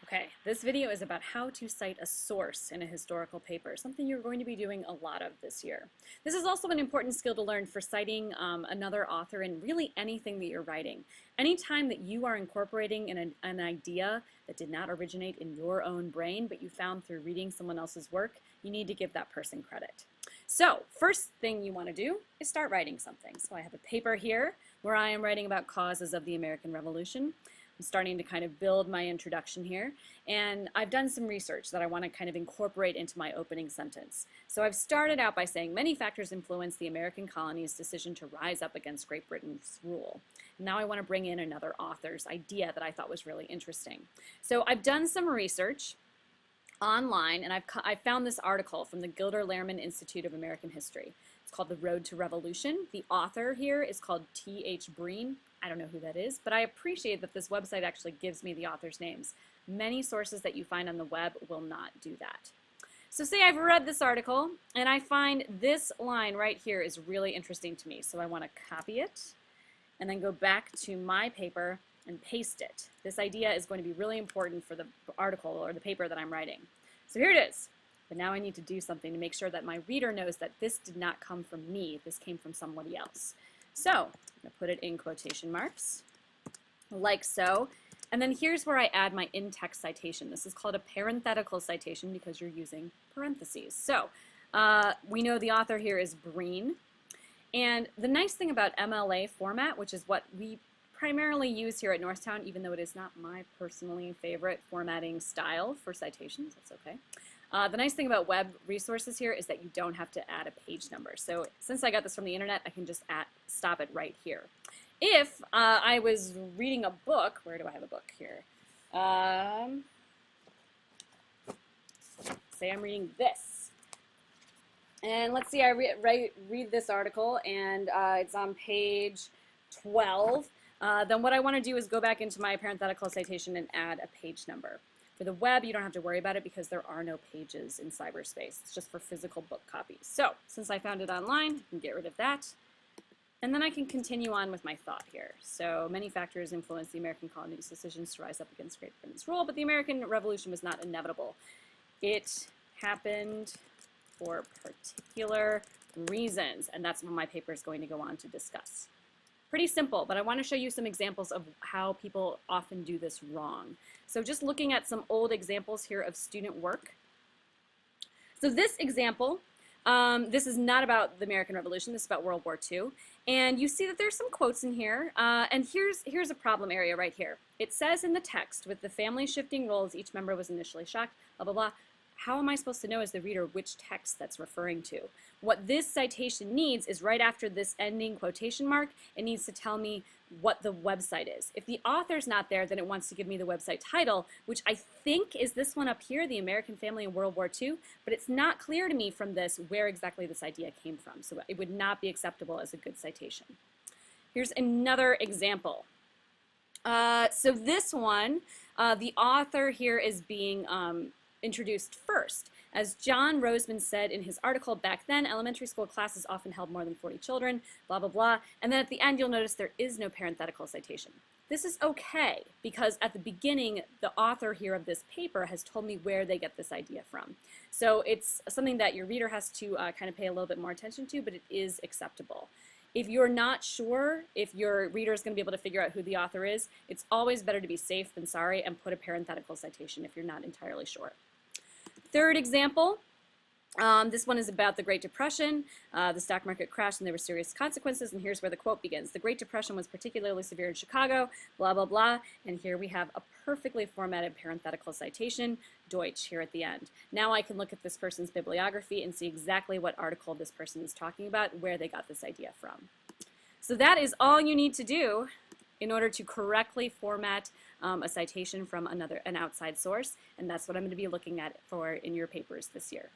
Okay, this video is about how to cite a source in a historical paper, something you're going to be doing a lot of this year. This is also an important skill to learn for citing another author in really anything that you're writing. Anytime that you are incorporating an idea that did not originate in your own brain, but you found through reading someone else's work, you need to give that person credit. So, first thing you want to do is start writing something. So I have a paper here where I am writing about causes of the American Revolution. I'm starting to kind of build my introduction here, and I've done some research that I want to kind of incorporate into my opening sentence. So I've started out by saying many factors influenced the American colonies' decision to rise up against Great Britain's rule. Now I want to bring in another author's idea that I thought was really interesting. So I've done some research online, and I've found this article from the Gilder-Lehrman Institute of American History. It's called The Road to Revolution. The author here is called T.H. Breen. I don't know who that is, but I appreciate that this website actually gives me the author's names. Many sources that you find on the web will not do that. So say I've read this article, and I find this line right here is really interesting to me. So I want to copy it, and then go back to my paper and paste it. This idea is going to be really important for the article or the paper that I'm writing. So here it is. But now I need to do something to make sure that my reader knows that this did not come from me. This came from somebody else. So I'm going to put it in quotation marks, like so. And then here's where I add my in-text citation. This is called a parenthetical citation because you're using parentheses. So we know the author here is Breen. And the nice thing about MLA format, which is what we primarily use here at Northtown, even though it is not my personally favorite formatting style for citations, that's okay. The nice thing about web resources here is that you don't have to add a page number. So since I got this from the internet, I can just stop it right here. If I was reading a book, where do I have a book here? Say I'm reading this. And let's see, I read this article, and it's on page 12. Then what I want to do is go back into my parenthetical citation and add a page number. For the web, you don't have to worry about it because there are no pages in cyberspace. It's just for physical book copies. So since I found it online, I can get rid of that. And then I can continue on with my thought here. So many factors influenced the American colonies' decisions to rise up against Great Britain's rule, but the American Revolution was not inevitable. It happened for particular reasons, and that's what my paper is going to go on to discuss. Pretty simple, but I want to show you some examples of how people often do this wrong. So just looking at some old examples here of student work. So this example, this is not about the American Revolution, this is about World War II. And you see that there's some quotes in here, and here's a problem area right here. It says in the text, with the family shifting roles, each member was initially shocked, blah, blah, blah. How am I supposed to know as the reader which text that's referring to? What this citation needs is right after this ending quotation mark, it needs to tell me what the website is. If the author's not there, then it wants to give me the website title, which I think is this one up here, The American Family in World War II, but it's not clear to me from this where exactly this idea came from, so it would not be acceptable as a good citation. Here's another example. So this one, the author here is being introduced first. As John Roseman said in his article, back then elementary school classes often held more than 40 children, blah, blah, blah. And then at the end you'll notice there is no parenthetical citation. This is okay because at the beginning the author here of this paper has told me where they get this idea from. So it's something that your reader has to kind of pay a little bit more attention to, but it is acceptable. If you're not sure if your reader is going to be able to figure out who the author is, it's always better to be safe than sorry and put a parenthetical citation if you're not entirely sure. Third example, this one is about the Great Depression. The stock market crashed and there were serious consequences, and here's where the quote begins. The Great Depression was particularly severe in Chicago, blah, blah, blah, and here we have a perfectly formatted parenthetical citation, Deutsch, here at the end. Now I can look at this person's bibliography and see exactly what article this person is talking about, where they got this idea from. So that is all you need to do in order to correctly format a citation from an outside source, and that's what I'm going to be looking at in your papers this year.